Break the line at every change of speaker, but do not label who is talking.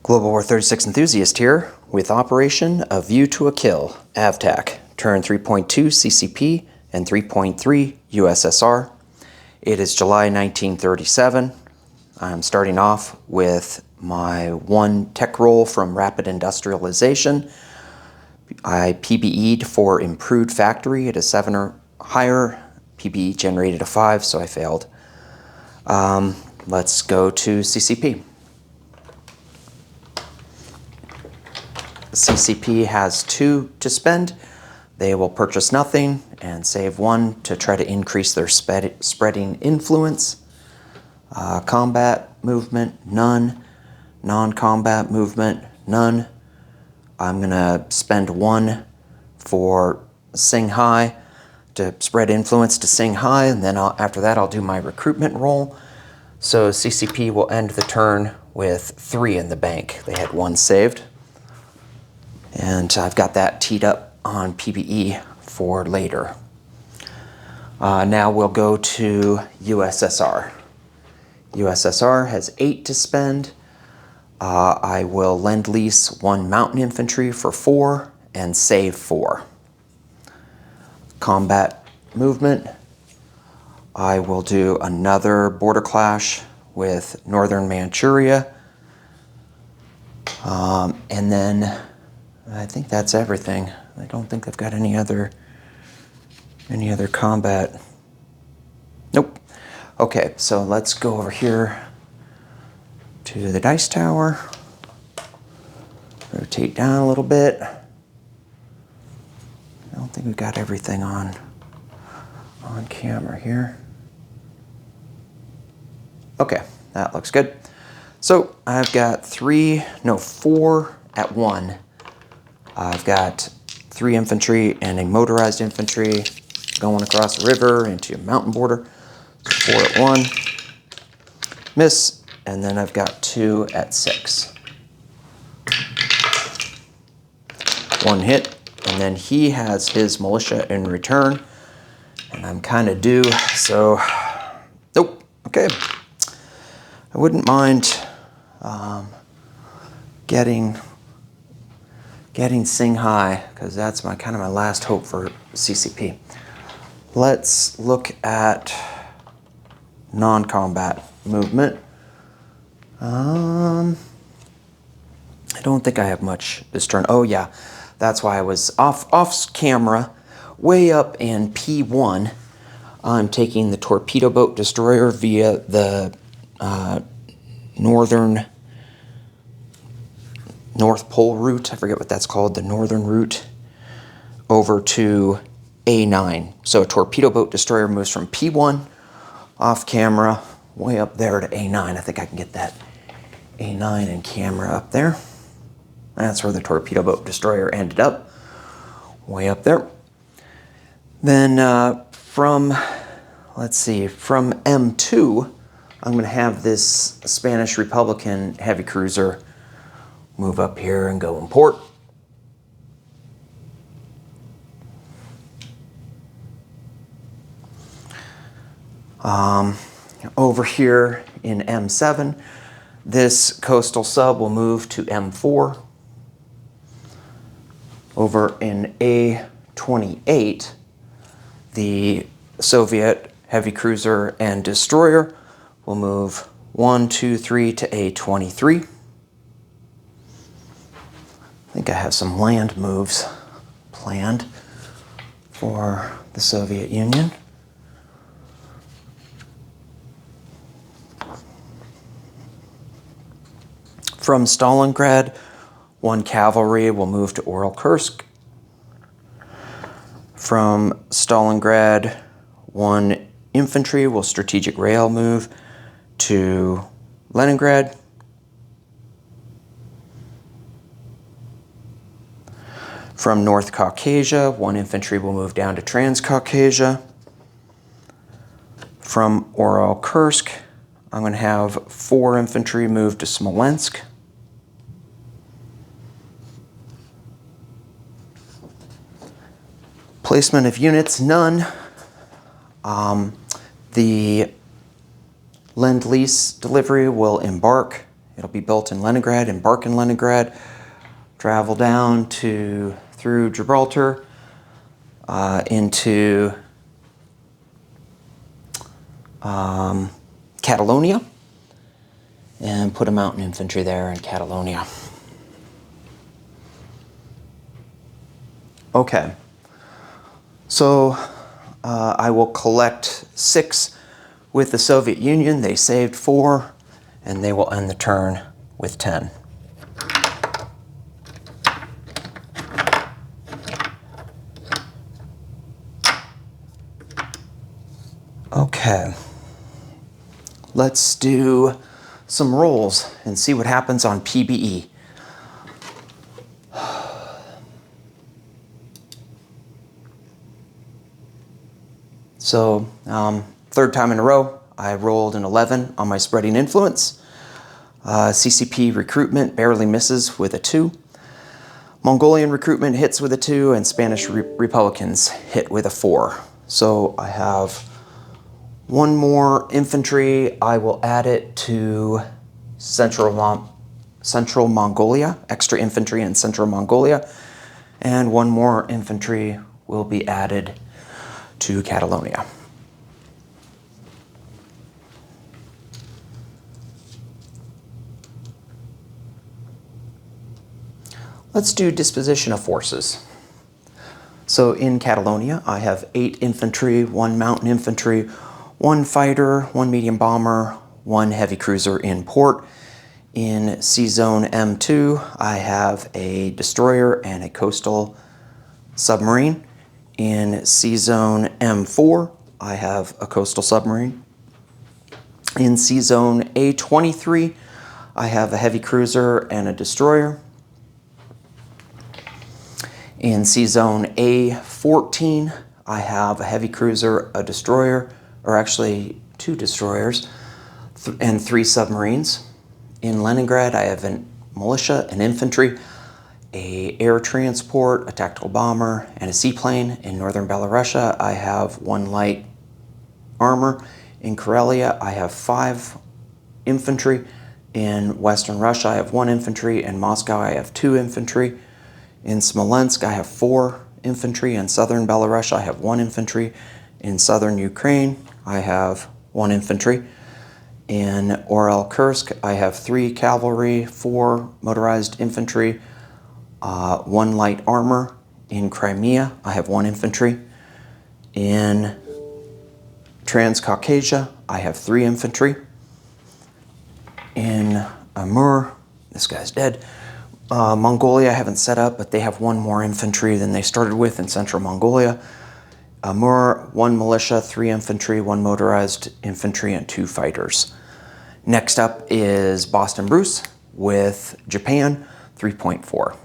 Global War 36 enthusiast here with Operation A View to a Kill, AVtaK, turn 3.2 CCP and 3.3 USSR. It is July 1937. I'm starting off with my one tech roll from Rapid Industrialization. I PBE'd for Improved Factory at a 7 or higher. PBE generated a 5, so I failed. Let's go to CCP. CCP has 2 to spend. They will purchase nothing and save 1 to try to increase their spreading influence. Combat movement, none. Non-combat movement, none. I'm gonna spend 1 for Shanghai to spread influence to Shanghai, and then after that I'll do my recruitment roll. So CCP will end the turn with 3 in the bank. They had 1 saved. And I've got that teed up on PBE for later. Now we'll go to USSR. USSR has 8 to spend. I will lend lease 1 mountain infantry for 4 and save 4. Combat movement. I will do another border clash with Northern Manchuria. And then I think that's everything. I don't think I've got any other combat. Nope. Okay, so let's go over here to the dice tower. Rotate down a little bit. I don't think we've got everything on camera here. Okay, that looks good. So I've got 4 at 1. I've got 3 infantry and a motorized infantry going across the river into a mountain border. 4 at 1. Miss. And then I've got 2 at 6. 1 hit. And then he has his militia in return. And I'm kind of due, so nope. Okay. I wouldn't mind getting Shanghai, because that's kind of my last hope for CCP. Let's look at non-combat movement. I don't think I have much this turn. Oh yeah, that's why I was off camera, way up in P1. I'm taking the torpedo boat destroyer via the North Pole route. I forget what that's called, the northern route, over to A9. So a torpedo boat destroyer moves from P1 off camera way up there to A9. I think I can get that A9 in camera up there. That's where the torpedo boat destroyer ended up, way up there. Then from M2, I'm going to have this Spanish Republican heavy cruiser move up here and go in port. Over here in M7, this coastal sub will move to M4. Over in A28, the Soviet heavy cruiser and destroyer will move 1, 2, 3 to A23. I think I have some land moves planned for the Soviet Union. From Stalingrad, 1 cavalry will move to Kursk. From Stalingrad, 1 infantry will strategic rail move to Leningrad. From North Caucasia, 1 infantry will move down to Transcaucasia. From Kursk, I'm going to have 4 infantry move to Smolensk. Placement of units, none. The Lend-Lease delivery will embark It'll be built in Leningrad, embark in Leningrad, travel down through Gibraltar into Catalonia, and put a mountain infantry there in Catalonia. Okay, so I will collect 6 with the Soviet Union. They saved 4, and they will end the turn with 10. Okay, let's do some rolls and see what happens on PBE. So, third time in a row, I rolled an 11 on my spreading influence. CCP recruitment barely misses with a 2. Mongolian recruitment hits with a 2, and Spanish Republicans hit with a 4. So I have one more infantry. I will add it to Central Mongolia, extra infantry in Central Mongolia, and one more infantry will be added to Catalonia. Let's do disposition of forces. So in Catalonia, I have 8 infantry, 1 mountain infantry, 1 fighter, 1 medium bomber, 1 heavy cruiser in port. In C-Zone M2, I have a destroyer and a coastal submarine. In C-Zone M4, I have a coastal submarine. In C-Zone A23, I have a heavy cruiser and a destroyer. In C-Zone A14, I have a heavy cruiser, a destroyer, or actually 2 destroyers, and 3 submarines. In Leningrad, I have a militia, an infantry, a air transport, a tactical bomber, and a seaplane. In northern Belarusia, I have 1 light armor. In Karelia, I have 5 infantry. In western Russia, I have 1 infantry. In Moscow, I have 2 infantry. In Smolensk, I have 4 infantry. In southern Belarus, I have 1 infantry. In southern Ukraine, I have 1 infantry. In Orel-Kursk, I have 3 cavalry, 4 motorized infantry, 1 light armor. In Crimea, I have 1 infantry. In Transcaucasia, I have 3 infantry. In Amur, this guy's dead. Mongolia I haven't set up, but they have 1 more infantry than they started with in Central Mongolia. Amur, 1 militia, 3 infantry, 1 motorized infantry, and 2 fighters. Next up is Boston Bruce with Japan, 3.4.